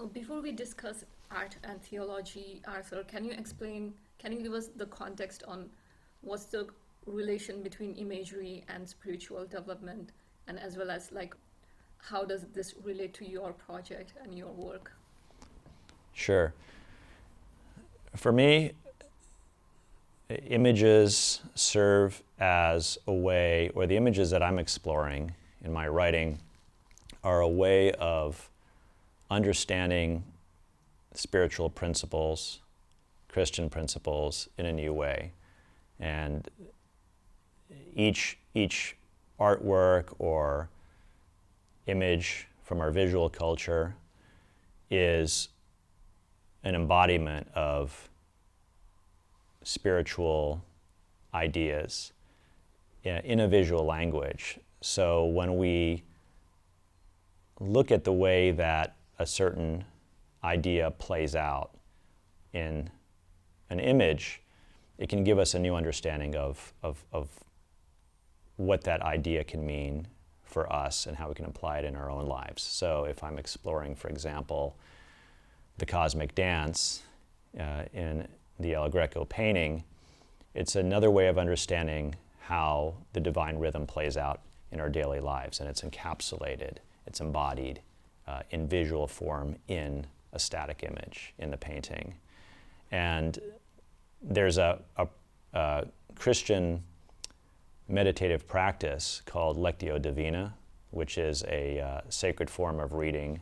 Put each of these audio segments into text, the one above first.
Before we discuss art and theology, Arthur, can you give us the context on what's the relation between imagery and spiritual development, and as well as how does this relate to your project and your work? Sure. For me, images serve as a way, or the images that I'm exploring in my writing are a way of understanding spiritual principles, Christian principles in a new way. And each artwork or image from our visual culture is an embodiment of spiritual ideas in a visual language. So when we look at the way that a certain idea plays out in an image, it can give us a new understanding of what that idea can mean for us and how we can apply it in our own lives. So if I'm exploring, for example, the cosmic dance in the El Greco painting, it's another way of understanding how the divine rhythm plays out in our daily lives, and it's encapsulated, it's embodied in visual form in a static image in the painting. And there's a Christian meditative practice called Lectio Divina, which is a sacred form of reading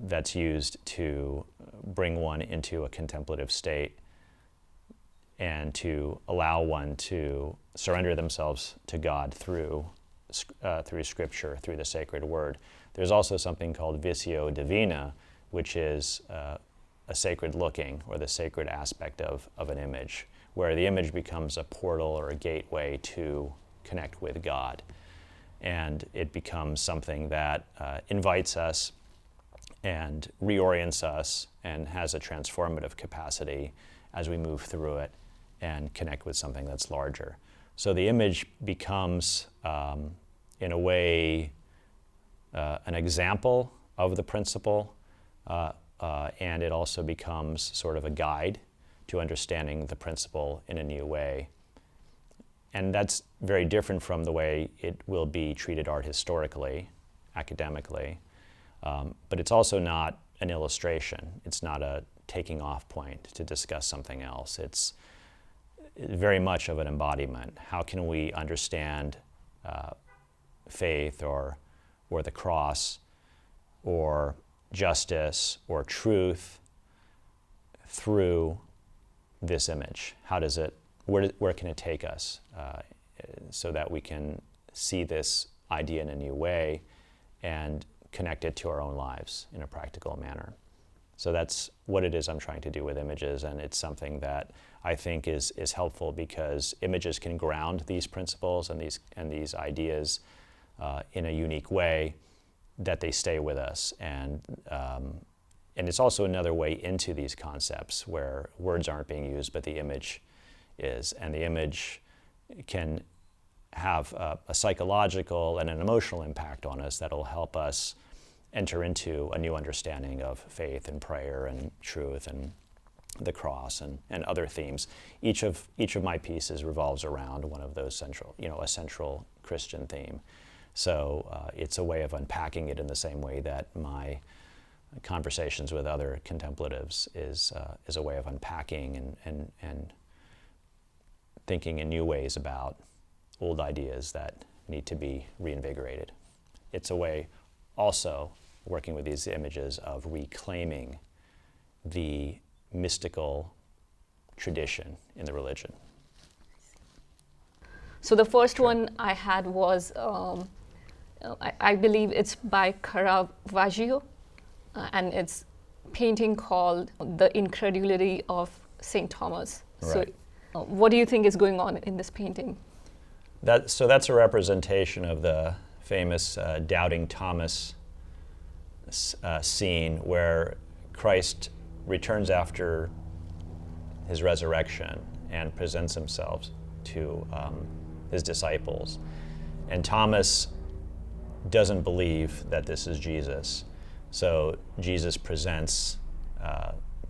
that's used to bring one into a contemplative state and to allow one to surrender themselves to God through Scripture, through the sacred word. There's also something called Visio Divina, which is a sacred looking, or the sacred aspect of an image, where the image becomes a portal or a gateway to connect with God. And it becomes something that invites us and reorients us and has a transformative capacity as we move through it and connect with something that's larger. So the image becomes, in a way, an example of the principle, and it also becomes sort of a guide to understanding the principle in a new way. And that's very different from the way it will be treated art historically, academically. But it's also not an illustration. It's not a taking off point to discuss something else. It's very much of an embodiment. How can we understand faith or the cross or justice or truth through this image? How does it, where can it take us so that we can see this idea in a new way and connect it to our own lives in a practical manner? So that's what it is I'm trying to do with images, and it's something that I think is helpful because images can ground these principles and these ideas in a unique way that they stay with us. And it's also another way into these concepts where words aren't being used, but the image is. And the image can have a psychological and an emotional impact on us that'll help us enter into a new understanding of faith and prayer and truth and the cross and other themes. Each of my pieces revolves around one of those central, a central Christian theme. So it's a way of unpacking it in the same way that my conversations with other contemplatives is a way of unpacking and thinking in new ways about old ideas that need to be reinvigorated. It's a way also, working with these images, of reclaiming the mystical tradition in the religion. So the first one I had was, I believe it's by Caravaggio, and it's painting called The Incredulity of St. Thomas. Right. So what do you think is going on in this painting? So that's a representation of the famous Doubting Thomas scene where Christ returns after his resurrection and presents himself to his disciples. And Thomas doesn't believe that this is Jesus. So Jesus presents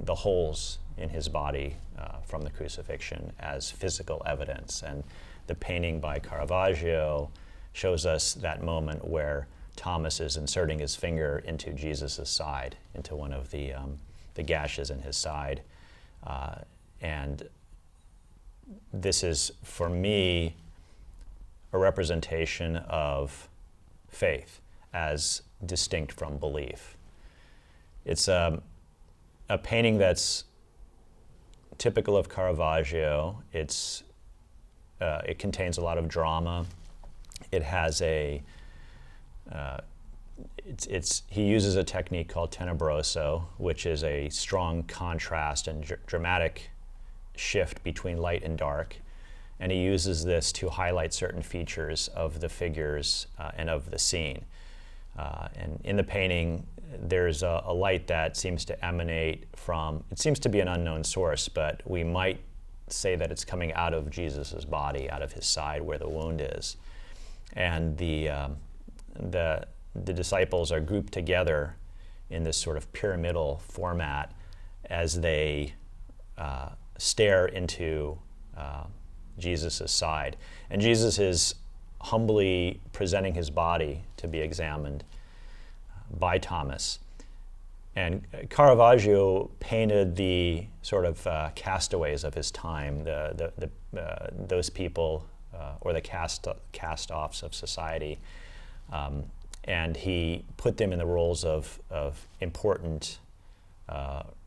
the holes in his body from the crucifixion as physical evidence. And the painting by Caravaggio shows us that moment where Thomas is inserting his finger into Jesus' side, into one of the gashes in his side. And this is, for me, a representation of faith as distinct from belief. It's a painting that's typical of Caravaggio. It contains a lot of drama. It has he uses a technique called tenebroso, which is a strong contrast and dramatic shift between light and dark. And he uses this to highlight certain features of the figures and of the scene. And in the painting, there's a light that seems to emanate from, it seems to be an unknown source, but we might say that it's coming out of Jesus' body, out of his side where the wound is. And the disciples are grouped together in this sort of pyramidal format as they stare into Jesus' side. And Jesus is humbly presenting his body to be examined by Thomas. And Caravaggio painted the sort of castaways of his time, those people, or the cast-offs of society. And he put them in the roles of important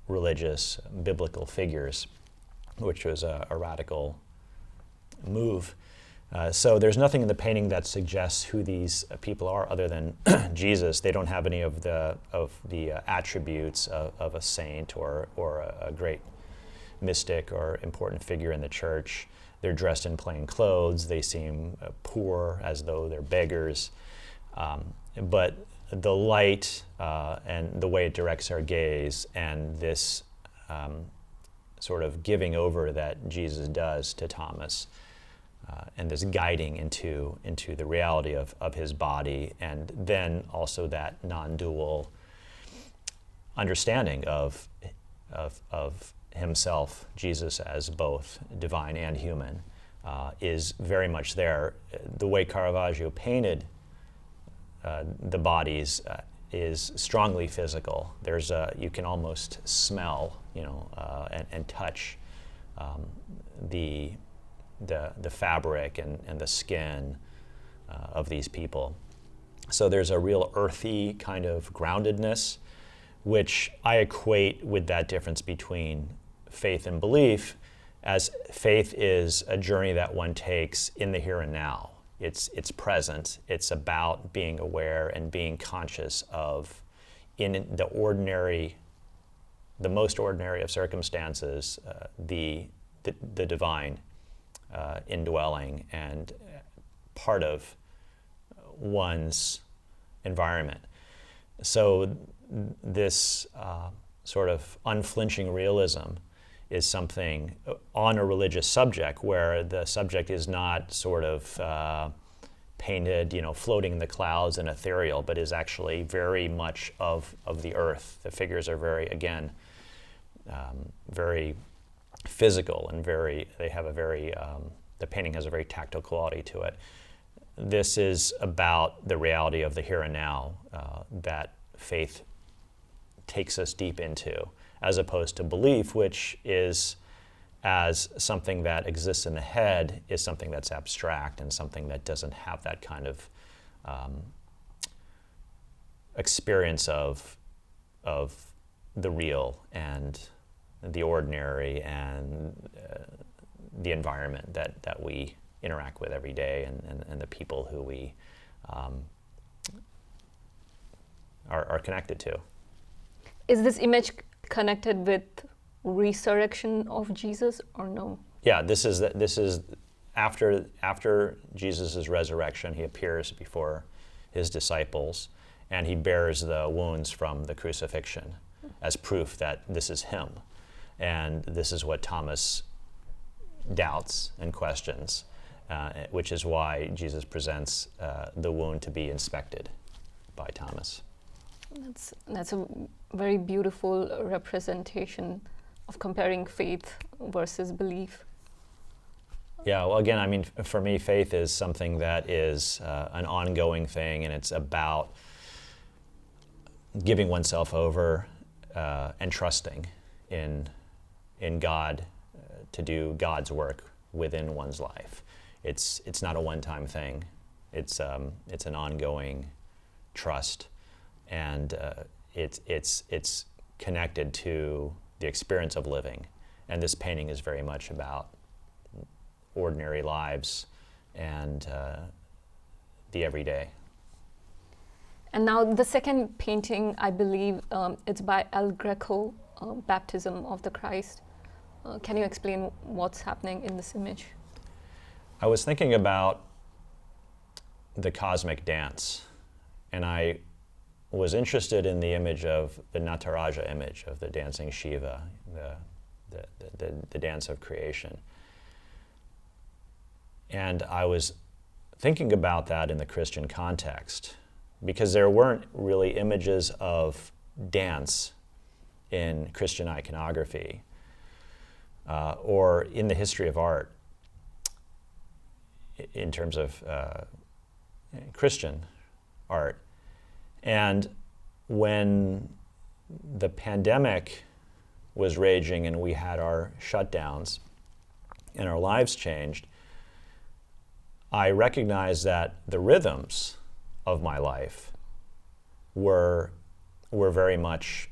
religious, biblical figures, which was a radical move. So there's nothing in the painting that suggests who these people are other than Jesus. They don't have any of the attributes of a saint or a great mystic or important figure in the church. They're dressed in plain clothes. They seem poor, as though they're beggars. But the light and the way it directs our gaze and this sort of giving over that Jesus does to Thomas, and this guiding into the reality of his body, and then also that non-dual understanding of himself, Jesus, as both divine and human, is very much there. The way Caravaggio painted the bodies is strongly physical. There's you can almost smell, and touch the fabric and the skin of these people. So there's a real earthy kind of groundedness, which I equate with that difference between faith and belief, as faith is a journey that one takes in the here and now. It's present. It's about being aware and being conscious of, in the most ordinary of circumstances, the divine indwelling and part of one's environment. So this sort of unflinching realism is something on a religious subject where the subject is not sort of painted, floating in the clouds and ethereal, but is actually very much of the earth. The figures are very, again, very physical and they have a very, the painting has a very tactile quality to it. This is about the reality of the here and now that faith takes us deep into, as opposed to belief, which is, as something that exists in the head, is something that's abstract and something that doesn't have that kind of experience of the real and the ordinary and the environment that we interact with every day and the people who we are connected to. Is this image connected with resurrection of Jesus or no? Yeah, this is after Jesus' resurrection. He appears before his disciples, and he bears the wounds from the crucifixion as proof that this is him. And this is what Thomas doubts and questions, which is why Jesus presents the wound to be inspected by Thomas. That's a very beautiful representation of comparing faith versus belief. Yeah, well, again, I mean, for me, faith is something that is an ongoing thing, and it's about giving oneself over and trusting in God to do God's work within one's life. It's not a one-time thing. It's an ongoing trust, and it's connected to the experience of living. And this painting is very much about ordinary lives and the everyday. And now the second painting, I believe it's by El Greco, Baptism of the Christ. Can you explain what's happening in this image? I was thinking about the cosmic dance, and I was interested in the image of the Nataraja image of the dancing Shiva, the dance of creation. And I was thinking about that in the Christian context, because there weren't really images of dance in Christian iconography or in the history of art in terms of Christian art. And when the pandemic was raging and we had our shutdowns and our lives changed, I recognized that the rhythms of my life were very much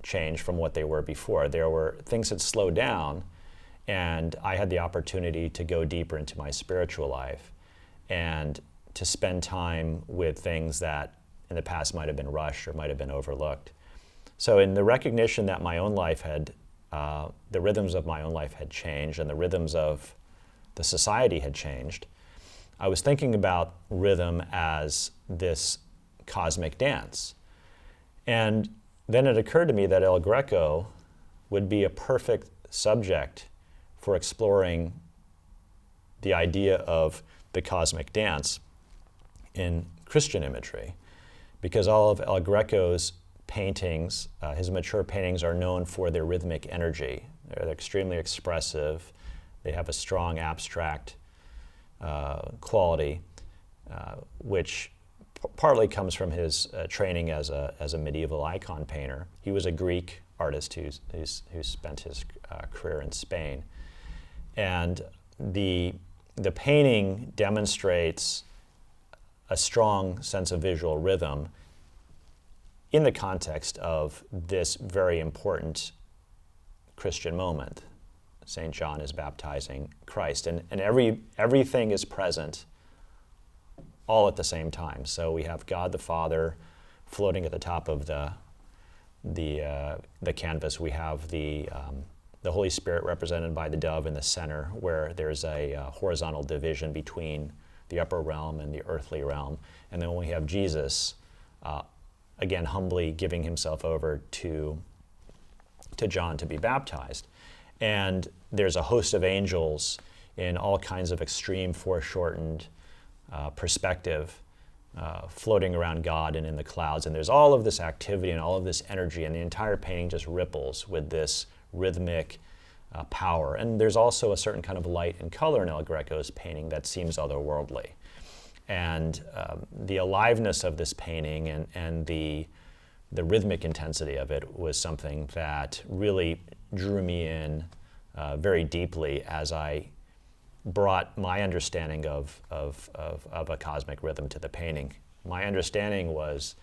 changed from what they were before. There were things that slowed down, and I had the opportunity to go deeper into my spiritual life and to spend time with things that in the past might have been rushed or might have been overlooked. So in the recognition that my own life had, the rhythms of my own life had changed and the rhythms of the society had changed, I was thinking about rhythm as this cosmic dance. And then it occurred to me that El Greco would be a perfect subject for exploring the idea of the cosmic dance in Christian imagery, because all of El Greco's paintings, his mature paintings, are known for their rhythmic energy. They're extremely expressive. They have a strong abstract quality, which partly comes from his training as a medieval icon painter. He was a Greek artist who spent his career in Spain, and the painting demonstrates a strong sense of visual rhythm in the context of this very important Christian moment. St. John is baptizing Christ, and everything is present all at the same time. So we have God the Father floating at the top of the canvas. We have the Holy Spirit represented by the dove in the center, where there's a horizontal division between the upper realm and the earthly realm. And then we have Jesus, again, humbly giving himself over to John to be baptized. And there's a host of angels in all kinds of extreme foreshortened perspective floating around God and in the clouds. And there's all of this activity and all of this energy, and the entire painting just ripples with this rhythmic power. And there's also a certain kind of light and color in El Greco's painting that seems otherworldly. And the aliveness of this painting and the rhythmic intensity of it was something that really drew me in very deeply as I brought my understanding of a cosmic rhythm to the painting. My understanding was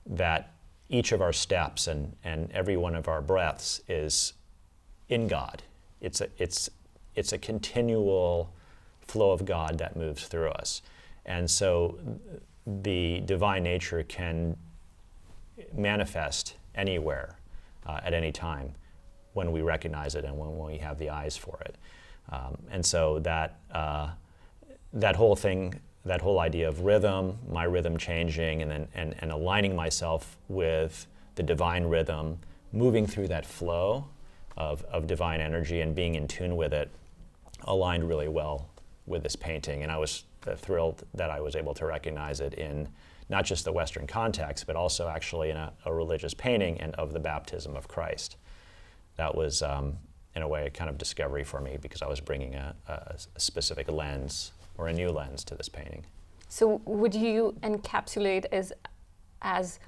that each of our steps and every one of our breaths is in God. It's a continual flow of God that moves through us. And so the divine nature can manifest anywhere at any time when we recognize it and when we have the eyes for it. And so that whole thing, that whole idea of rhythm, my rhythm changing, and aligning myself with the divine rhythm, moving through that flow of divine energy and being in tune with it, aligned really well with this painting. And I was thrilled that I was able to recognize it in not just the Western context, but also actually in a religious painting and of the baptism of Christ. That was, in a way, a kind of discovery for me because I was bringing a specific lens or a new lens to this painting. So would you encapsulate as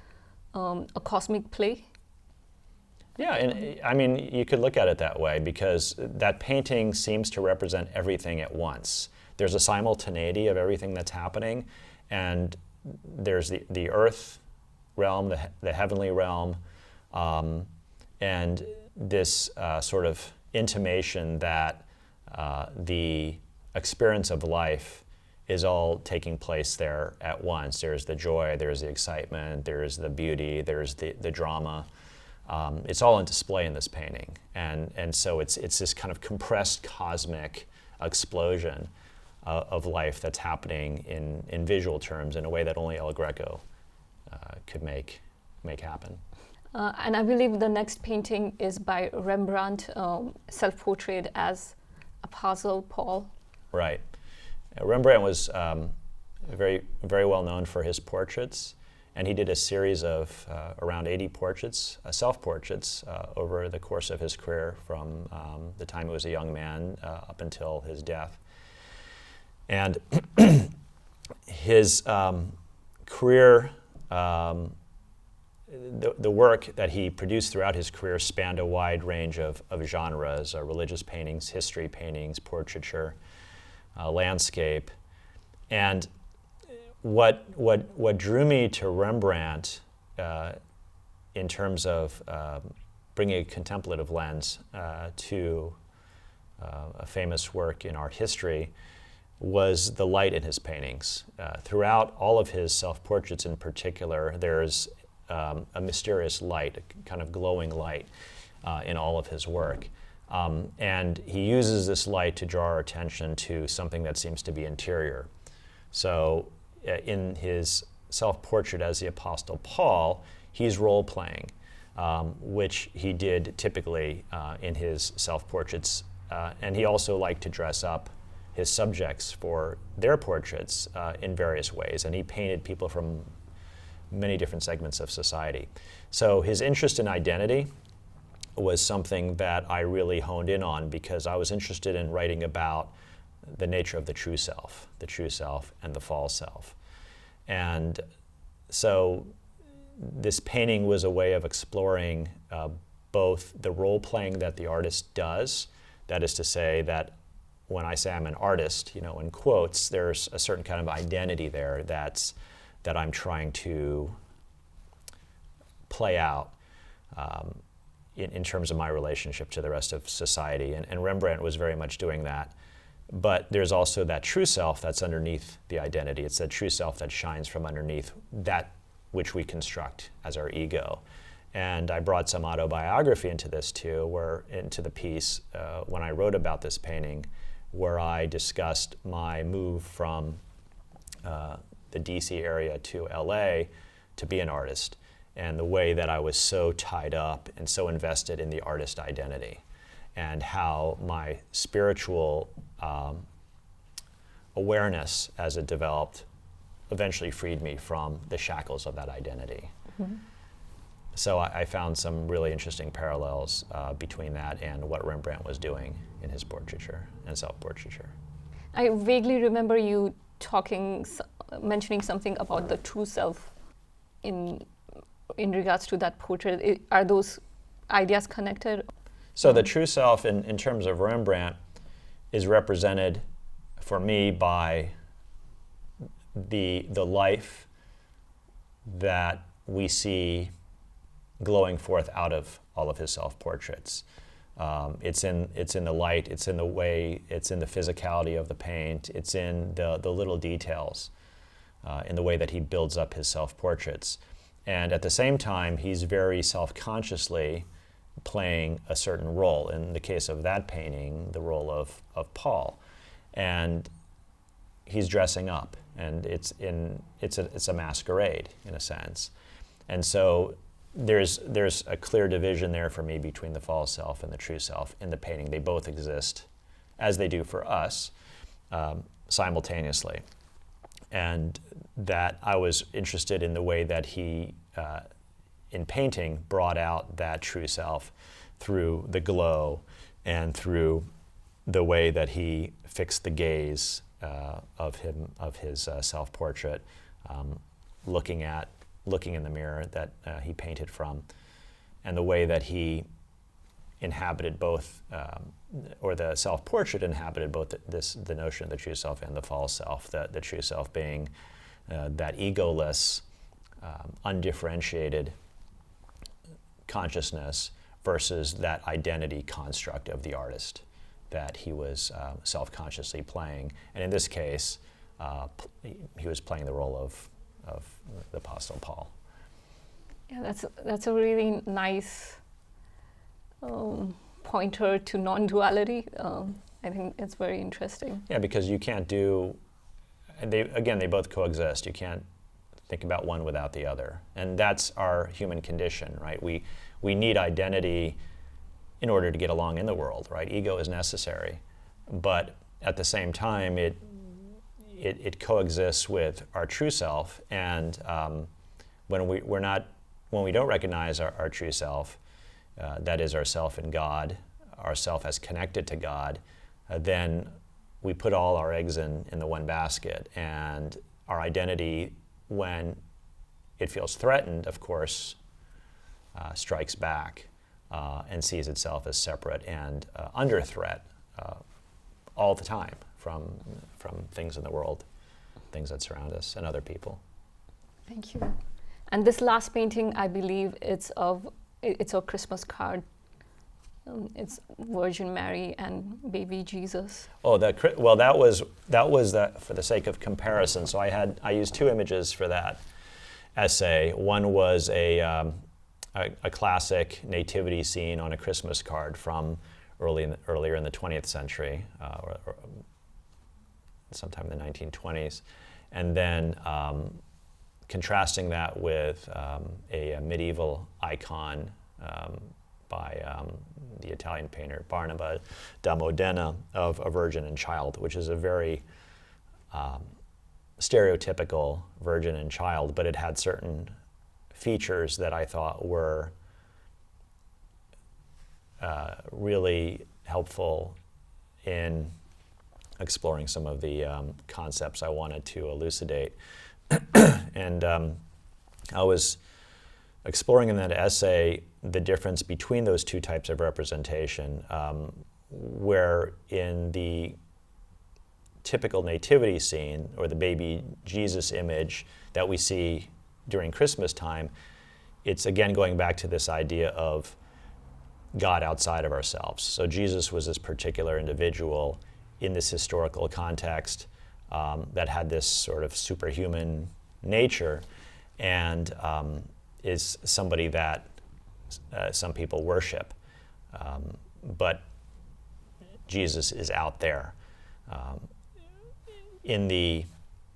a cosmic play? Yeah, and I mean, you could look at it that way because that painting seems to represent everything at once. There's a simultaneity of everything that's happening, and there's the earth realm, the heavenly realm, and this sort of intimation that the experience of life is all taking place there at once. There's the joy, there's the excitement, there's the beauty, there's the drama. It's all on display in this painting, and so it's this kind of compressed cosmic explosion of life that's happening in visual terms in a way that only El Greco could make happen. And I believe the next painting is by Rembrandt, self-portrait as Apostle Paul. Right. Rembrandt was very, very well known for his portraits. And he did a series of around 80 portraits, self-portraits, over the course of his career from the time he was a young man up until his death. And his career, the work that he produced throughout his career spanned a wide range of genres, religious paintings, history paintings, portraiture, landscape. And what drew me to Rembrandt in terms of bringing a contemplative lens to a famous work in art history was the light in his paintings. Throughout all of his self-portraits in particular, there's a mysterious light, a kind of glowing light in all of his work. And he uses this light to draw our attention to something that seems to be interior. So in his self-portrait as the Apostle Paul, he's role-playing, which he did typically in his self-portraits. And he also liked to dress up his subjects for their portraits in various ways. And he painted people from many different segments of society. So his interest in identity was something that I really honed in on because I was interested in writing about the nature of the true self and the false self. And so this painting was a way of exploring both the role-playing that the artist does, that is to say that when I say I'm an artist, in quotes, there's a certain kind of identity there that I'm trying to play out in terms of my relationship to the rest of society. And Rembrandt was very much doing that. But there's also that true self that's underneath the identity. It's that true self that shines from underneath that which we construct as our ego. And I brought some autobiography into this too, into the piece when I wrote about this painting, where I discussed my move from the DC area to LA to be an artist, and the way that I was so tied up and so invested in the artist identity, and how my spiritual awareness as it developed eventually freed me from the shackles of that identity. Mm-hmm. So I found some really interesting parallels between that and what Rembrandt was doing in his portraiture and self-portraiture. I vaguely remember you mentioning something about the true self in regards to that portrait. Are those ideas connected? So the true self in terms of Rembrandt is represented for me by the life that we see glowing forth out of all of his self-portraits. It's in the light, it's in the way, it's in the physicality of the paint, it's in the little details, in the way that he builds up his self-portraits. And at the same time, he's very self-consciously playing a certain role. In the case of that painting, the role of Paul. And he's dressing up, and it's a masquerade in a sense. And so there's a clear division there for me between the false self and the true self in the painting. They both exist, as they do for us, simultaneously. and that I was interested in the way that he, in painting, brought out that true self through the glow and through the way that he fixed the gaze of his self-portrait, looking in the mirror that he painted from, and the way that he inhabited both, or the self-portrait inhabited both the notion of the true self and the false self, the true self being that egoless, undifferentiated consciousness versus that identity construct of the artist that he was self-consciously playing. And in this case, he was playing the role of the Apostle Paul. Yeah, that's a really nice pointer to non-duality. I think it's very interesting. Yeah, because you can't do, they both coexist. You can't think about one without the other. And that's our human condition, right? We need identity in order to get along in the world, right? Ego is necessary. But at the same time, it coexists with our true self. And when we don't recognize our true self, that is our self in God, our self as connected to God, then we put all our eggs in the one basket. And our identity, when it feels threatened, of course, strikes back and sees itself as separate and under threat all the time from things in the world, things that surround us and other people. Thank you. And this last painting, I believe it's a Christmas card. It's Virgin Mary and baby Jesus. Oh, that was for the sake of comparison. So I used two images for that essay. One was a classic nativity scene on a Christmas card from earlier in the 20th century, or sometime in the 1920s, and then contrasting that with a medieval icon by the Italian painter Barnaba da Modena of a Virgin and Child, which is a very stereotypical Virgin and Child, but it had certain features that I thought were really helpful in exploring some of the concepts I wanted to elucidate. And I was exploring in that essay the difference between those two types of representation, where in the typical nativity scene, or the baby Jesus image that we see during Christmas time, it's again going back to this idea of God outside of ourselves. So Jesus was this particular individual in this historical context that had this sort of superhuman nature, and is somebody that some people worship. But Jesus is out there. In the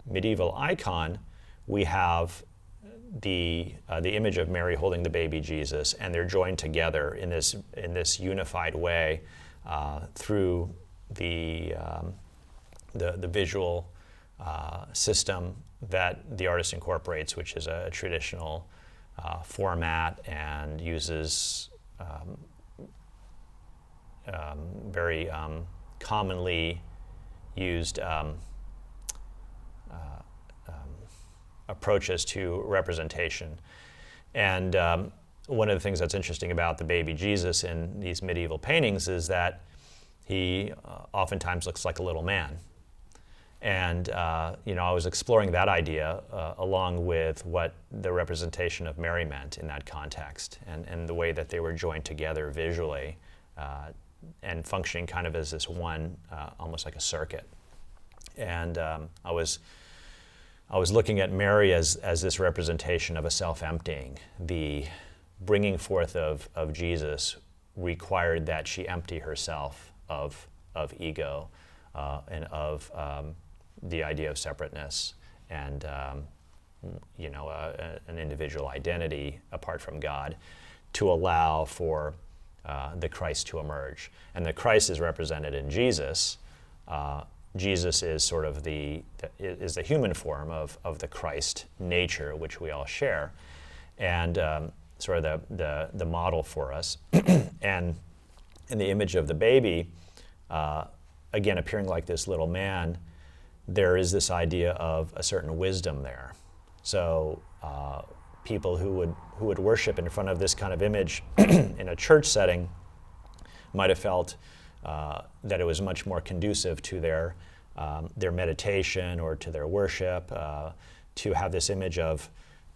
medieval icon, we have the image of Mary holding the baby Jesus, and they're joined together in this unified way through the visual system that the artist incorporates, which is a traditional format and uses very commonly used approaches to representation. And one of the things that's interesting about the baby Jesus in these medieval paintings is that he oftentimes looks like a little man. And I was exploring that idea along with what the representation of Mary meant in that context, and the way that they were joined together visually and functioning kind of as this one, almost like a circuit. And I was looking at Mary as this representation of a self-emptying. The bringing forth of Jesus required that she empty herself of ego and of the idea of separateness and an individual identity apart from God, to allow for the Christ to emerge. And the Christ is represented in Jesus Jesus is sort of the human form of the Christ nature, which we all share, and sort of the model for us. And in the image of the baby, again, appearing like this little man, there is this idea of a certain wisdom there. So people who would worship in front of this kind of image in a church setting might have felt that it was much more conducive to their meditation or to their worship, to have this image of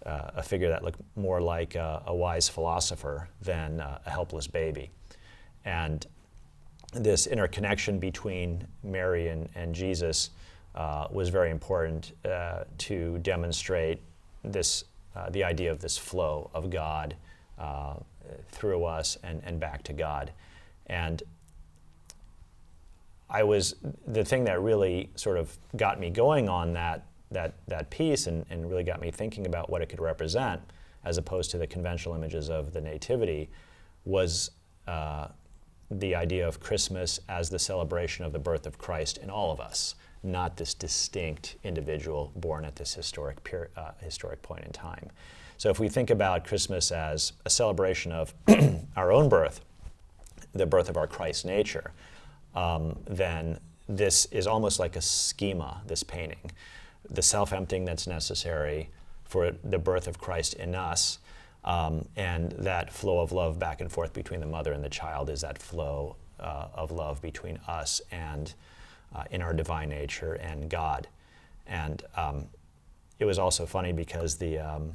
a figure that looked more like a wise philosopher than a helpless baby. And this interconnection between Mary and Jesus was very important to demonstrate this, the idea of this flow of God through us and back to God. And the thing that really sort of got me going on that piece and really got me thinking about what it could represent, as opposed to the conventional images of the Nativity, was the idea of Christmas as the celebration of the birth of Christ in all of us, not this distinct individual born at this historic point in time. So if we think about Christmas as a celebration of our own birth, the birth of our Christ nature, then this is almost like a schema, this painting. The self-emptying that's necessary for the birth of Christ in us, and that flow of love back and forth between the mother and the child is that flow of love between us and in our divine nature and God. And it was also funny because I'm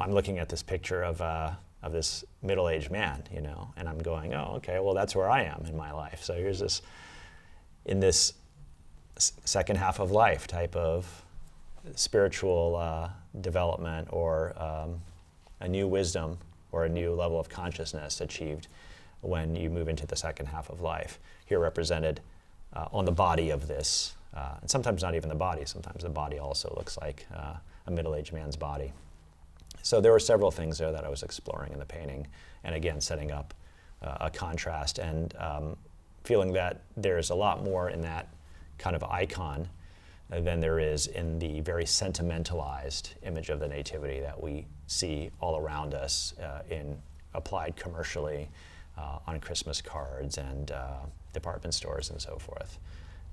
looking at this picture of this middle-aged man, and I'm going, oh, okay, well, that's where I am in my life. So here's this, in this second half of life type of spiritual development or a new wisdom or a new level of consciousness achieved when you move into the second half of life. Here represented on the body of this, and sometimes not even the body, sometimes the body also looks like a middle-aged man's body. So there were several things there that I was exploring in the painting, and again, setting up a contrast and feeling that there's a lot more in that kind of icon than there is in the very sentimentalized image of the Nativity that we see all around us applied commercially on Christmas cards and department stores and so forth.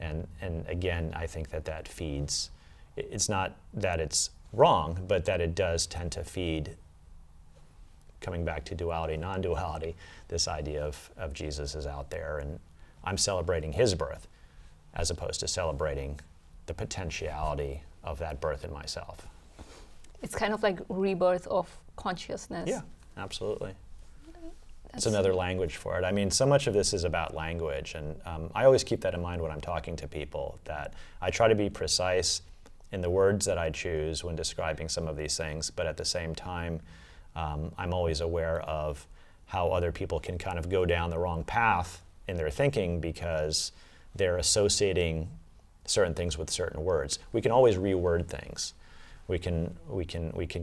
And again, I think that feeds, it's not that it's wrong, but that it does tend to feed, coming back to duality, non-duality, this idea of Jesus is out there and I'm celebrating his birth as opposed to celebrating the potentiality of that birth in myself. It's kind of like rebirth of consciousness. Yeah, absolutely. It's another language for it. I mean, so much of this is about language, and I always keep that in mind when I'm talking to people, that I try to be precise in the words that I choose when describing some of these things, but at the same time, I'm always aware of how other people can kind of go down the wrong path in their thinking because they're associating certain things with certain words. We can always reword things. We can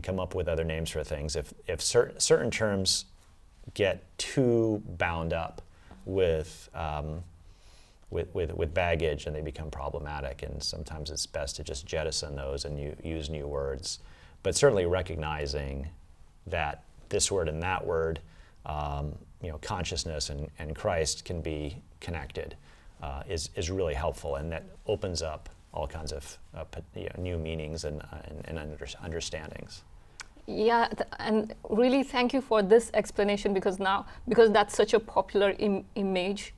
come up with other names for things. If certain terms get too bound up with baggage and they become problematic, and sometimes it's best to just jettison those and use new words. But certainly recognizing that this word and that word, consciousness and Christ can be connected is really helpful, and that opens up all kinds of new meanings and understandings. Yeah, and really thank you for this explanation, because that's such a popular image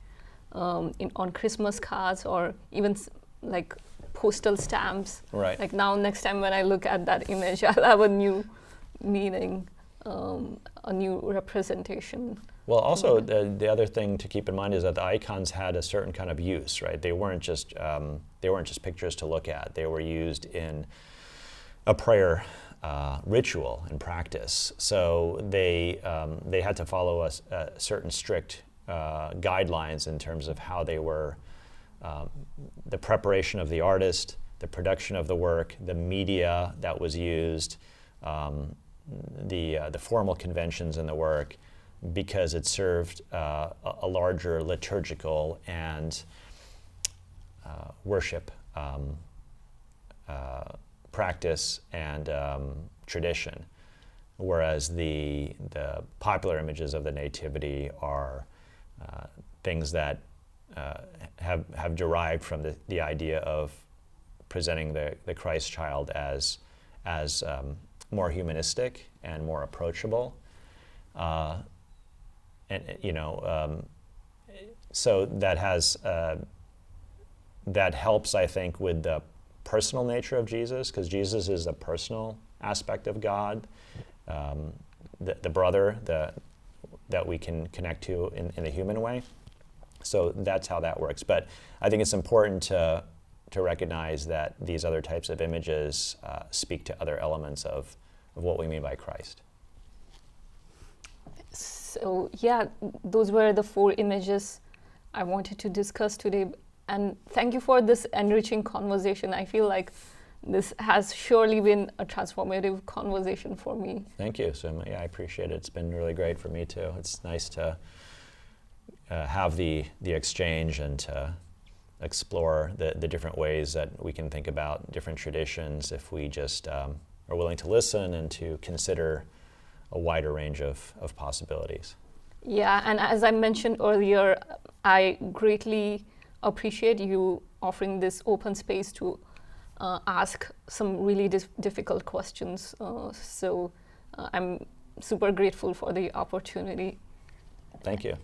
on Christmas cards or even like postal stamps. Right. Like now, next time when I look at that image, I'll have a new meaning, a new representation. Well, also the other thing to keep in mind is that the icons had a certain kind of use, right? They weren't just pictures to look at. They were used in a prayer ritual and practice. So they had to follow a certain strict guidelines in terms of how they were, the preparation of the artist, the production of the work, the media that was used, the formal conventions in the work, because it served a larger liturgical and worship practice and tradition, whereas the popular images of the Nativity are things that have derived from the idea of presenting the Christ child as more humanistic and more approachable, and so that helps, I think, with the personal nature of Jesus, because Jesus is a personal aspect of God, the brother that we can connect to in a human way. So that's how that works. But I think it's important to recognize that these other types of images speak to other elements of what we mean by Christ. So yeah, those were the 4 images I wanted to discuss today. And thank you for this enriching conversation. I feel like this has surely been a transformative conversation for me. Thank you. So yeah, I appreciate it. It's been really great for me too. It's nice to have the exchange and to explore the different ways that we can think about different traditions if we just are willing to listen and to consider a wider range of possibilities. Yeah, and as I mentioned earlier, I greatly appreciate you offering this open space to ask some really difficult questions. So I'm super grateful for the opportunity. Thank you.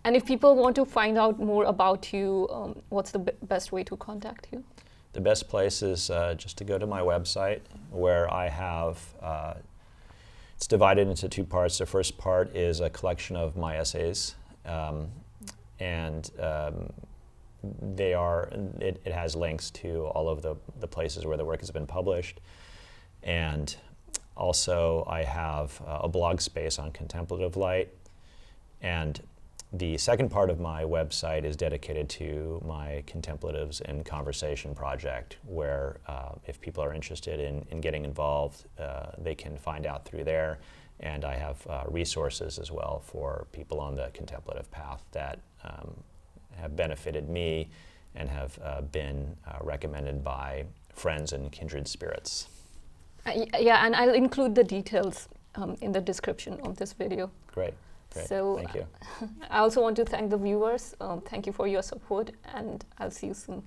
And if people want to find out more about you, what's the best way to contact you? The best place is just to go to my website, where I have, it's divided into 2 parts. The first part is a collection of my essays, and it has links to all of the places where the work has been published. And also I have a blog space on contemplative light. And the second part of my website is dedicated to my Contemplatives in Conversation project, where if people are interested in getting involved, they can find out through there. And I have resources as well for people on the contemplative path that have benefited me and have been recommended by friends and kindred spirits. Yeah, and I'll include the details in the description of this video. Great. So, thank you. I also want to thank the viewers. Thank you for your support, and I'll see you soon.